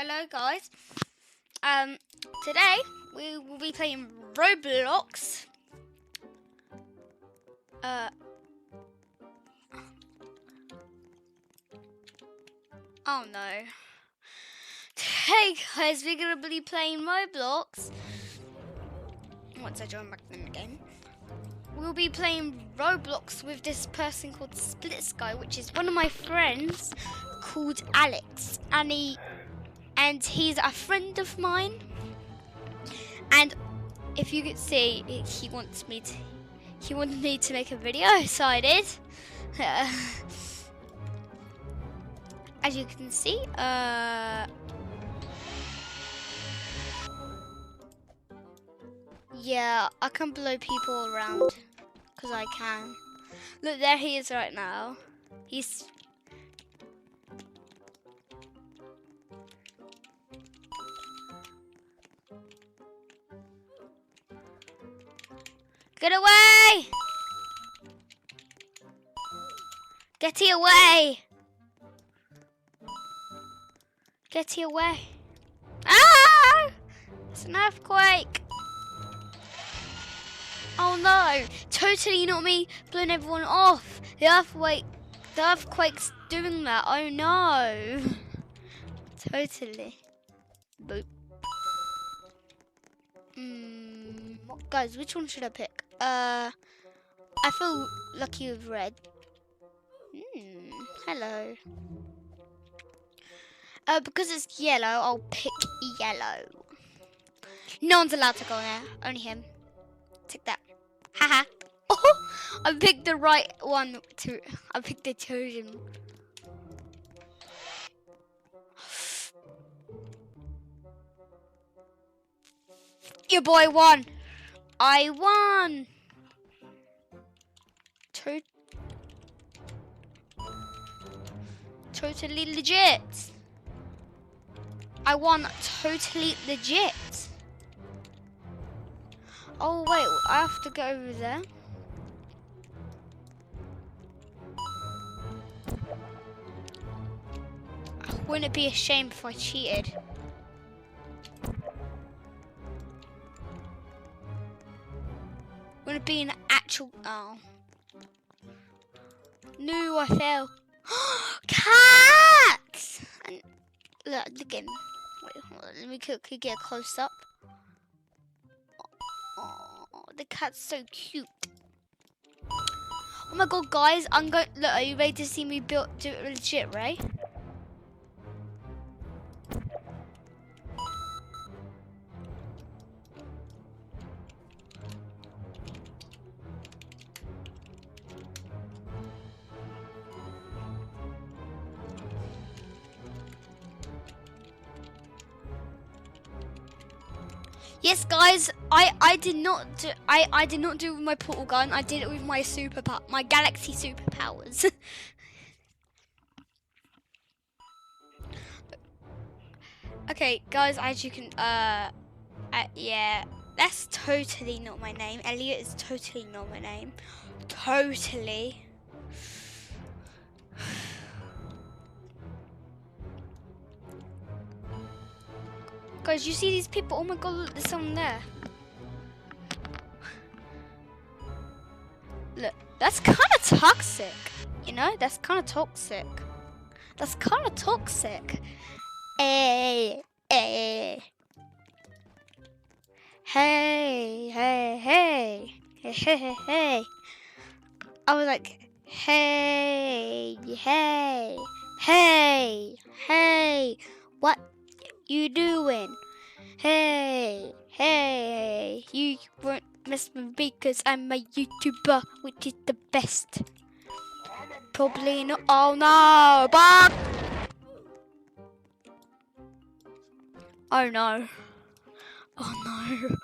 Hello guys. Today we will be playing Roblox. Oh no. Hey guys, we're gonna be playing Roblox. Once I join back in the game, we'll be playing Roblox with this person called Split Sky, which is one of my friends called Alex, and he's a friend of mine. And if you could see, he wanted me to make a video, so I did. As you can see, yeah, I can blow people around because I can. Look, there he is right now. He's get away! Get away! Get away! Ah! It's an earthquake! Oh no! Totally not me blowing everyone off. The earthquake's doing that. Oh no! Totally. Boop. Guys, which one should I pick? I feel lucky with red. Hello. Because it's yellow, I'll pick yellow. No one's allowed to go there. Only him. Take that. Haha. Oh, I picked the right one. I picked the Trojan. Your boy won. I won. Totally legit. I won totally legit. Oh wait, I have to go over there. Wouldn't it be a shame if I cheated? Wouldn't it be an actual... Oh. No, I fell. Cat! And look at him. Wait, hold on. Let me quickly get a close up. Oh, the cat's so cute. Oh my god, guys! I'm going. Look, are you ready to see me do it legit, right? Yes, guys, I did not do it with my portal gun. I did it with my galaxy superpowers. Okay, guys, as you can yeah, that's totally not my name. Elliot is totally not my name. Totally. Guys, you see these people? Oh my god, look, there's someone there. Look, that's kind of toxic. You know, that's kind of toxic. That's kind of toxic. Hey, hey. Hey, hey, hey. Hey, hey, hey, hey. I was like, hey, hey, hey, hey. What you doing? Hey, hey, you won't mess with me because I'm a YouTuber, which is the best. Probably not. Oh no, but oh no. Oh no.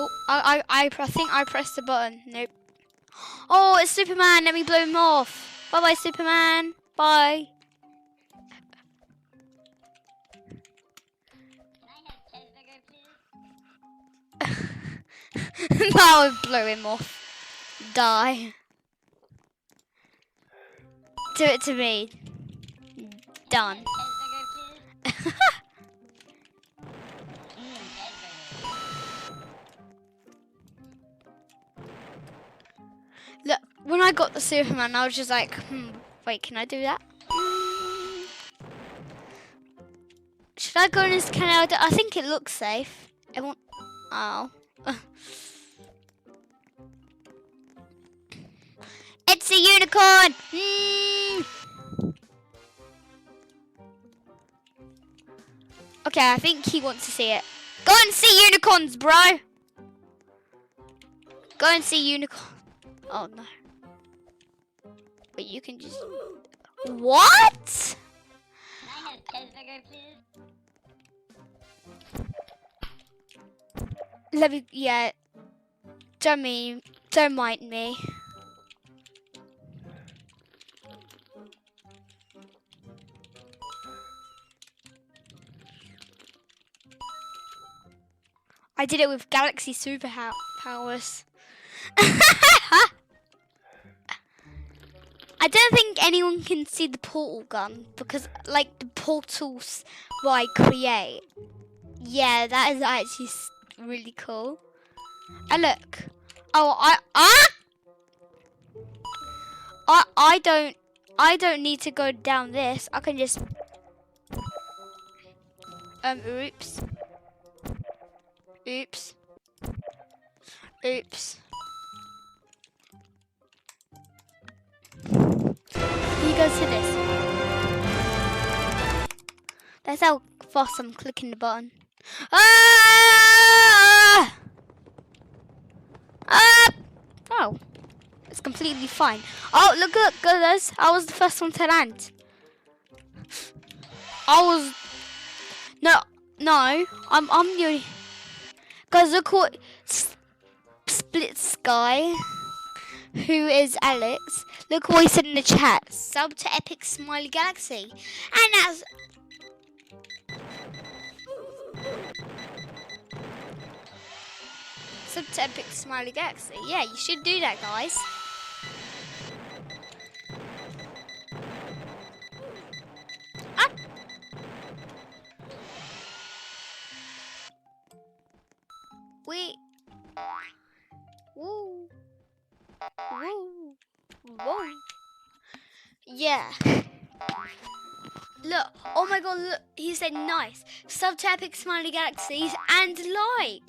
Oh, I think I pressed the button. Nope. Oh, it's Superman. Let me blow him off. Bye bye, Superman. Bye. Now I blow him off. Die. Do it to me. Done. I got the Superman, I was just like, wait, can I do that? Should I go in this canal? I think it looks safe. Everyone, oh. It's a unicorn! Okay, I think he wants to see it. Go and see unicorns, bro! Go and see unicorn. Oh, no. But you can just... What? Let me... Yeah. Don't mind me. I did it with Galaxy Super Powers. I don't think anyone can see the portal gun because, like, the portals I create. Yeah, that is actually really cool. And look. Oh, I don't need to go down this. I can just. Oops. Oops. Oops. He goes to this. That's how fast I'm clicking the button. Ah! Ah! Oh. It's completely fine. Oh, look at this. I was the first one to land. No, I'm the only. Guys, look what Split Sky, who is Alex. Look what he said in the chat. Sub to Epic Smiley Galaxy, and that's. Sub to Epic Smiley Galaxy. Yeah, you should do that, guys. Wait. Woo. Woo. Woo. Yeah. Look. Oh my god, look. He said nice. Sub to Epic Smiley Galaxies and like.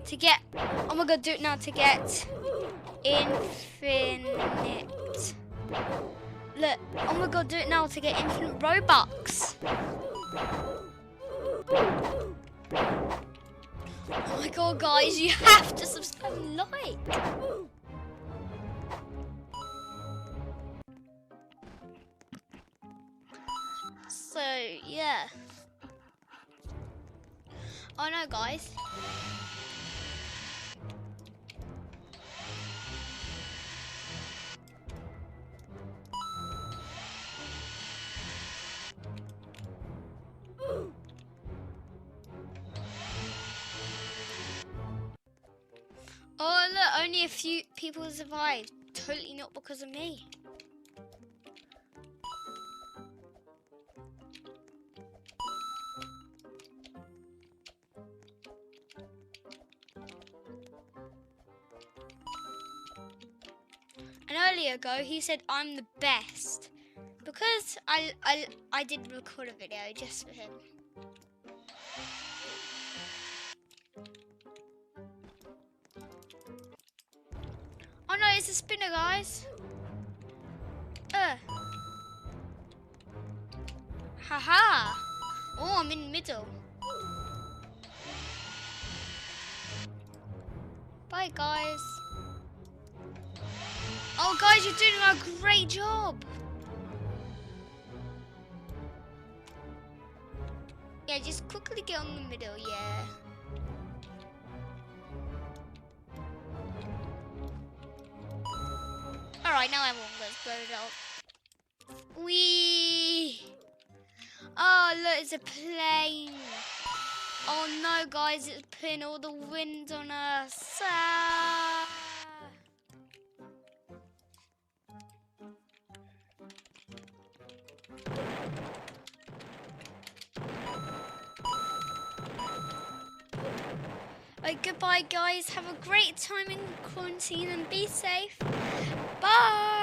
To get, oh my god, do it now to get infinite. Look, oh my god, do it now to get infinite Robux. Oh my god, guys, you have to subscribe and like. So, yeah. Oh no, guys. Oh look, only a few people survived. Totally not because of me. An earlier ago, he said I'm the best because I did record a video just for him. Oh no, it's a spinner, guys. Haha. Oh, I'm in the middle. Bye, guys. Oh, guys, you're doing a great job. Yeah, just quickly get on the middle, yeah. Alright, now everyone goes blow up. Whee! Oh, look, it's a plane. Oh no, guys, it's putting all the wind on us. Ah. Goodbye, guys. Have a great time in quarantine and be safe. Bye.